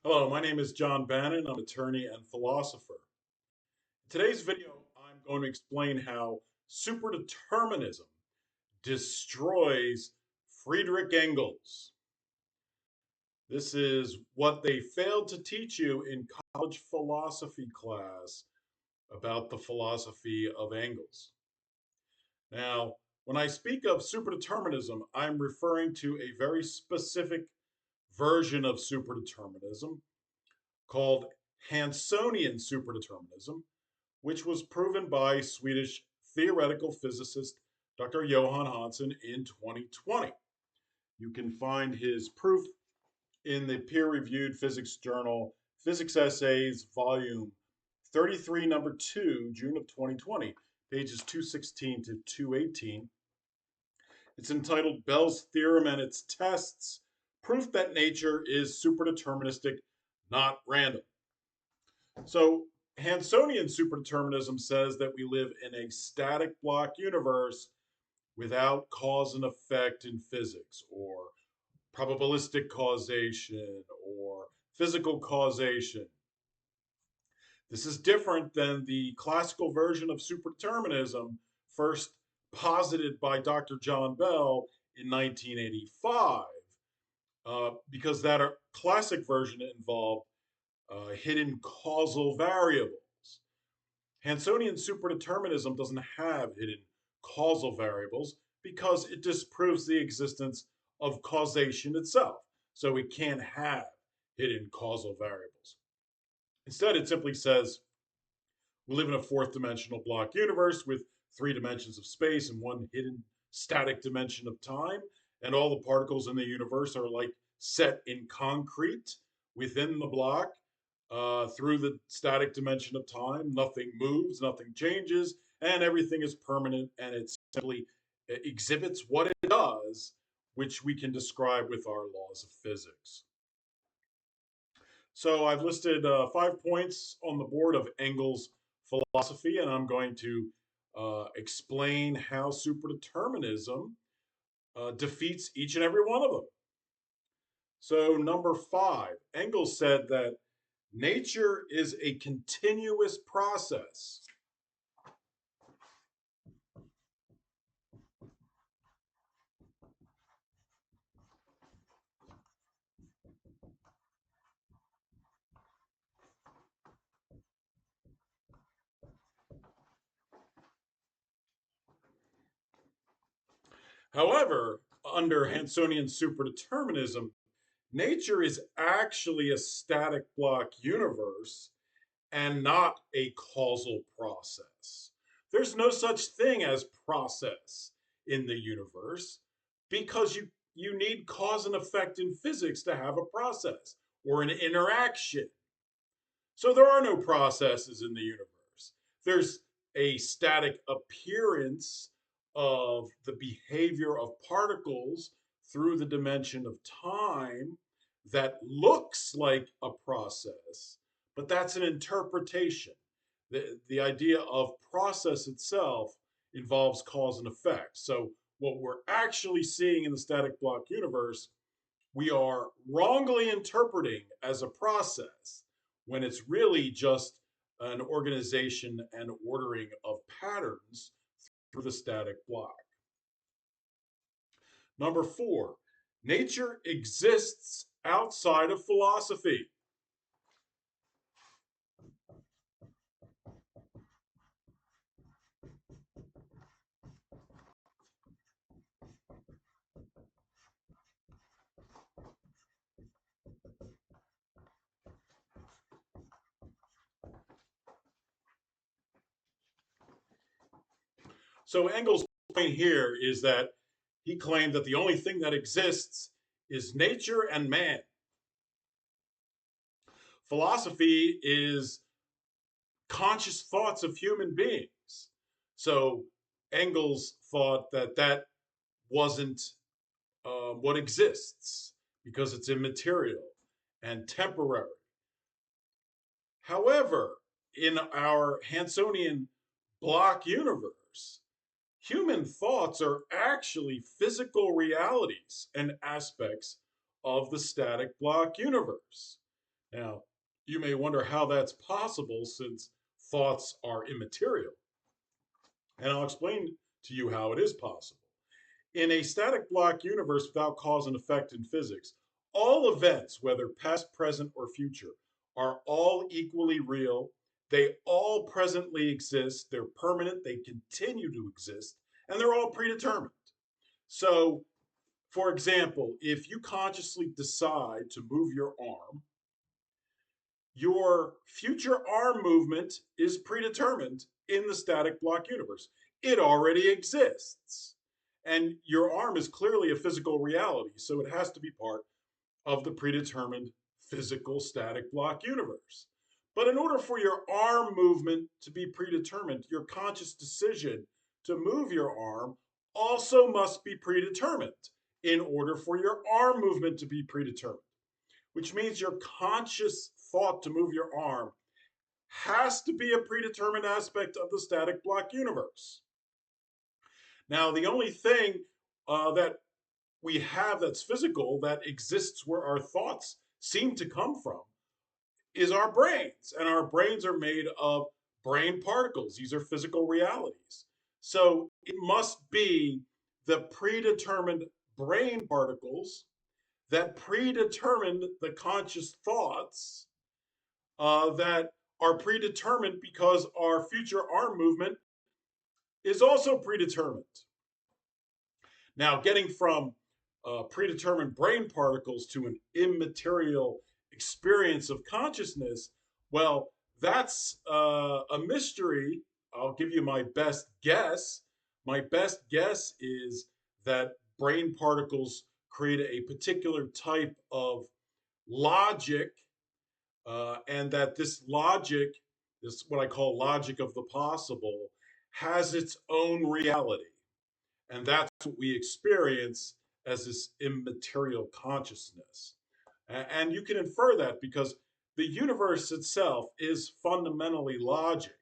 Hello, my name is John Bannon. I'm an attorney and philosopher. In today's video, I'm going to explain how superdeterminism destroys Friedrich Engels. This is what they failed to teach you in college philosophy class about the philosophy of Engels. Now, when I speak of superdeterminism, I'm referring to a very specific version of superdeterminism called Hansonian superdeterminism, which was proven by Swedish theoretical physicist Dr. Johan Hansen in 2020. You can find his proof in the peer reviewed physics journal Physics Essays, volume 33, number 2, June of 2020, pages 216 to 218. It's entitled Bell's Theorem and Its Tests Proof that Nature is Superdeterministic, Not Random. So, Hansonian superdeterminism says that we live in a static block universe without cause and effect in physics, or probabilistic causation, or physical causation. This is different than the classical version of superdeterminism, first posited by Dr. John Bell in 1985, because that classic version involved hidden causal variables. Hansonian superdeterminism doesn't have hidden causal variables because it disproves the existence of causation itself. So it can't have hidden causal variables. Instead, it simply says we live in a fourth dimensional block universe with three dimensions of space and one hidden static dimension of time. And all the particles in the universe are like set in concrete within the block through the static dimension of time. Nothing moves, nothing changes, and everything is permanent, and it simply exhibits what it does, which we can describe with our laws of physics. So I've listed 5 points on the board of Engels' philosophy, and I'm going to explain how superdeterminism defeats each and every one of them. So, number 5, Engels said that nature is a continuous process. However, under Hansonian superdeterminism, nature is actually a static block universe and not a causal process. There's no such thing as process in the universe because you need cause and effect in physics to have a process or an interaction. So there are no processes in the universe. There's a static appearance of the behavior of particles through the dimension of time that looks like a process, but that's an interpretation. The idea of process itself involves cause and effect. So, what we're actually seeing in the static block universe, we are wrongly interpreting as a process when it's really just an organization and ordering of patterns through the static block. Number 4, nature exists outside of philosophy. So Engels' point here is that he claimed that the only thing that exists is nature and man. Philosophy is conscious thoughts of human beings. So Engels thought that that wasn't what exists because it's immaterial and temporary. However, in our Hansonian block universe, human thoughts are actually physical realities and aspects of the static block universe. Now, you may wonder how that's possible since thoughts are immaterial. And I'll explain to you how it is possible. In a static block universe without cause and effect in physics, all events, whether past, present, or future, are all equally real. They all presently exist. They're permanent. They continue to exist. And they're all predetermined. So, for example, if you consciously decide to move your future arm movement is predetermined in the static block universe. It already exists. And your arm is clearly a physical reality, so it has to be part of the predetermined physical static block universe. But in order for your arm movement to be predetermined, your conscious decision to move your arm also must be predetermined in order for your arm movement to be predetermined, which means your conscious thought to move your arm has to be a predetermined aspect of the static block universe. Now, the only thing that we have that's physical that exists where our thoughts seem to come from is our brains. And our brains are made of brain particles, these are physical realities. So it must be the predetermined brain particles that predetermined the conscious thoughts that are predetermined because our future arm movement is also predetermined. Now, getting from predetermined brain particles to an immaterial experience of consciousness, well, that's a mystery. I'll give you my best guess. My best guess is that brain particles create a particular type of logic, and that this logic, this what I call logic of the possible, has its own reality. And that's what we experience as this immaterial consciousness. And you can infer that because the universe itself is fundamentally logic,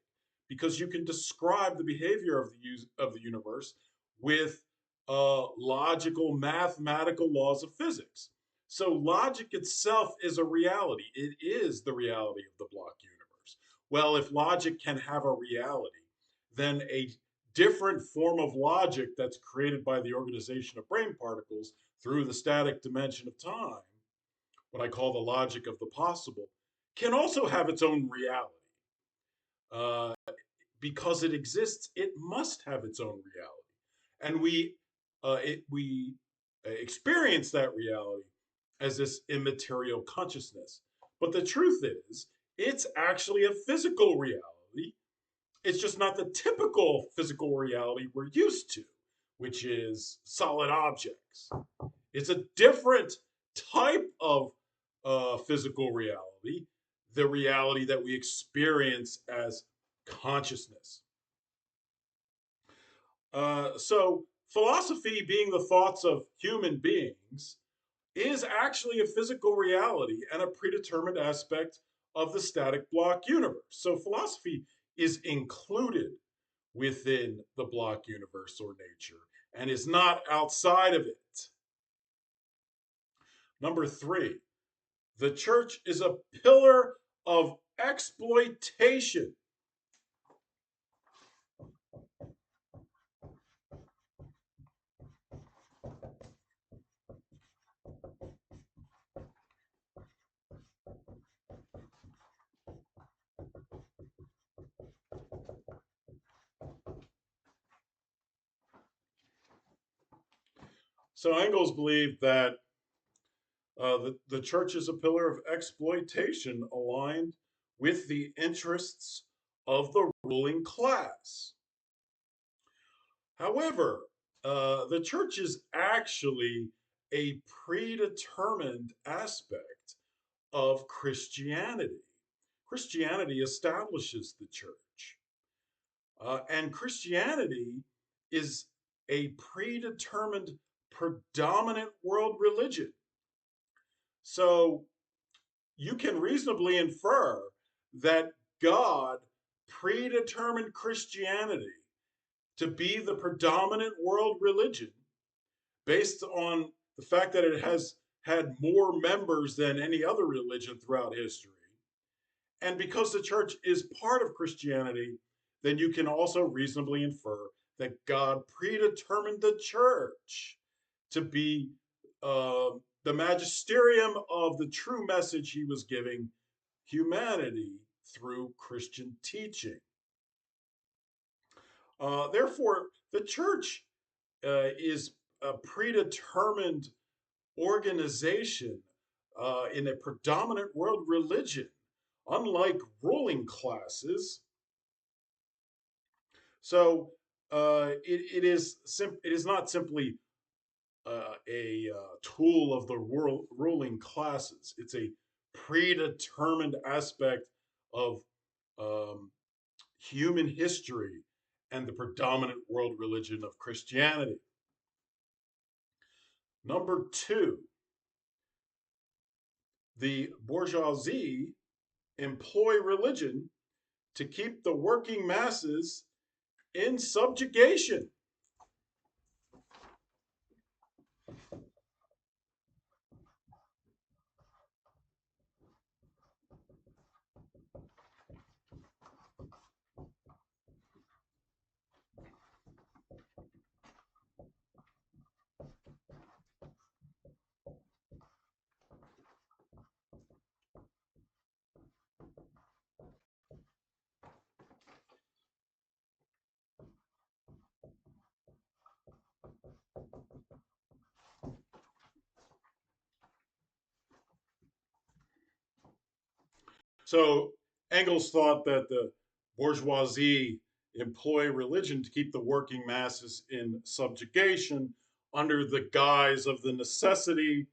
because you can describe the behavior of the universe with logical, mathematical laws of physics. So logic itself is a reality. It is the reality of the block universe. Well, if logic can have a reality, then a different form of logic that's created by the organization of brain particles through the static dimension of time, what I call the logic of the possible, can also have its own reality. Uh, because it exists, it must have its own reality, and we experience that reality as this immaterial consciousness. But the truth is, it's actually a physical reality. It's just not the typical physical reality we're used to, which is solid objects. It's a different type of physical reality, the reality that we experience as consciousness. So, philosophy, being the thoughts of human beings, is actually a physical reality and a predetermined aspect of the static block universe. So, philosophy is included within the block universe or nature and is not outside of it. Number three, the church is a pillar of exploitation. So Engels believed that the church is a pillar of exploitation aligned with the interests of the ruling class. However, the church is actually a predetermined aspect of Christianity. Christianity establishes the church. And Christianity is a predetermined, predominant world religion. So you can reasonably infer that God predetermined Christianity to be the predominant world religion based on the fact that it has had more members than any other religion throughout history. And because the church is part of Christianity, then you can also reasonably infer that God predetermined the church to be the magisterium of the true message he was giving humanity through Christian teaching. Therefore, the church is a predetermined organization in a predominant world religion, unlike ruling classes. So it is not simply a tool of the ruling classes. It's a predetermined aspect of um, human history and the predominant world religion of Christianity. Number two, the bourgeoisie employ religion to keep the working masses in subjugation. So Engels thought that the bourgeoisie employ religion to keep the working masses in subjugation under the guise of the necessity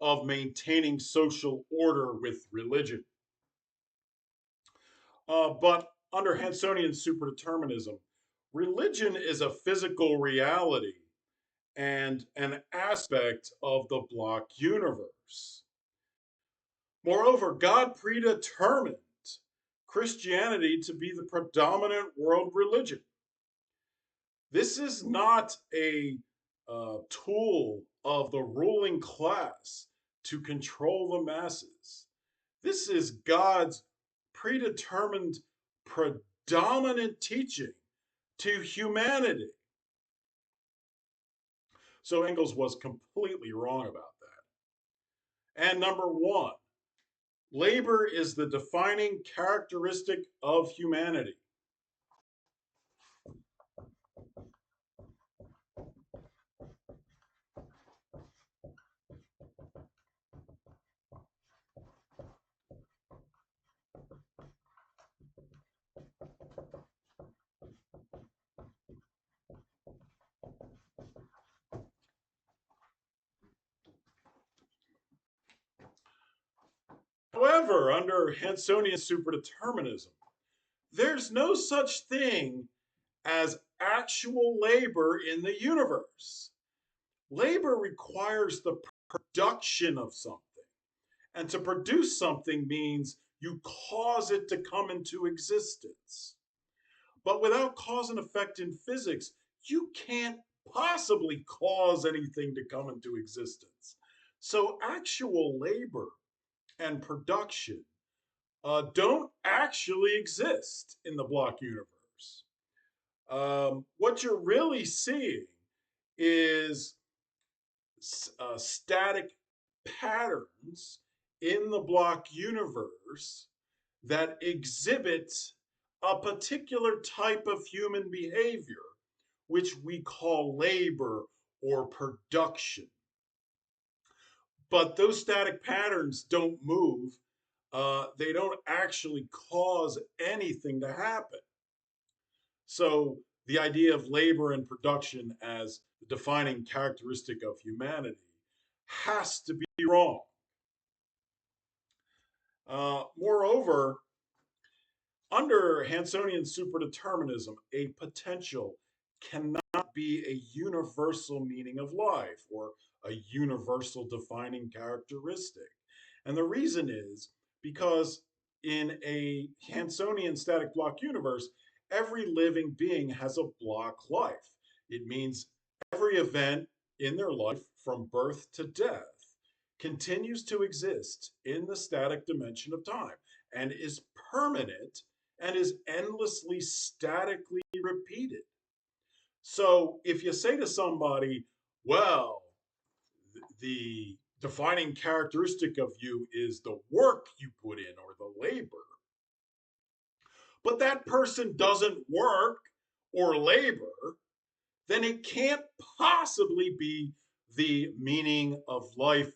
of maintaining social order with religion. But under Hansonian superdeterminism, religion is a physical reality and an aspect of the block universe. Moreover, God predetermined Christianity to be the predominant world religion. This is not a tool of the ruling class to control the masses. This is God's predetermined, predominant teaching to humanity. So Engels was completely wrong about that. And number one, labor is the defining characteristic of humanity. However, under Hansonian superdeterminism, there's no such thing as actual labor in the universe. Labor requires the production of something. And to produce something means you cause it to come into existence. But without cause and effect in physics, you can't possibly cause anything to come into existence. So actual labor and production don't actually exist in the block universe. What you're really seeing is static patterns in the block universe that exhibit a particular type of human behavior, which we call labor or production. But those static patterns don't move. They don't actually cause anything to happen. So the idea of labor and production as the defining characteristic of humanity has to be wrong. Moreover, under Hansonian superdeterminism, a potential cannot be a universal meaning of life or a universal defining characteristic. And the reason is because in a Hansonian static block universe, every living being has a block life. It means every event in their life from birth to death continues to exist in the static dimension of time and is permanent and is endlessly statically repeated. So if you say to somebody, well, the defining characteristic of you is the work you put in or the labor, but that person doesn't work or labor, then it can't possibly be the meaning of life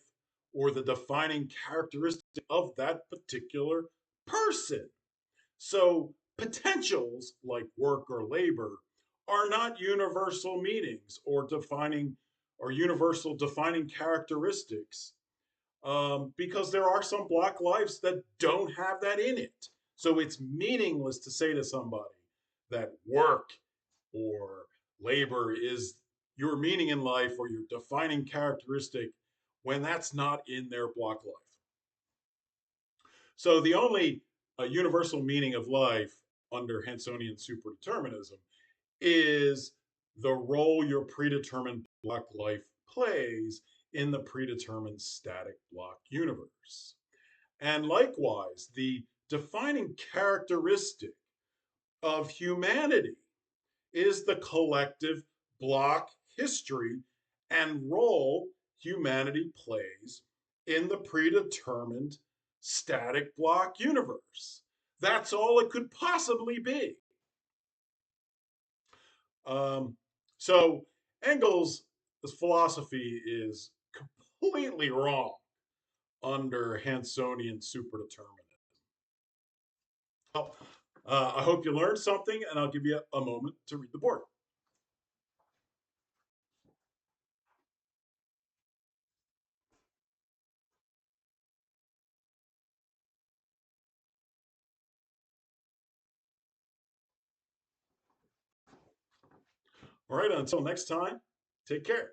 or the defining characteristic of that particular person. So potentials like work or labor are not universal meanings or universal defining characteristics, because there are some Black lives that don't have that in it. So it's meaningless to say to somebody that work or labor is your meaning in life or your defining characteristic when that's not in their Black life. So the only universal meaning of life under Hansonian superdeterminism is the role your predetermined Black life plays in the predetermined static Block universe. And likewise, the defining characteristic of humanity is the collective Block history and role humanity plays in the predetermined static Block universe. That's all it could possibly be. Um, so Engels' philosophy is completely wrong under Hansonian superdeterminism. Well, I hope you learned something, and I'll give you a moment to read the board. All right, until next time, take care.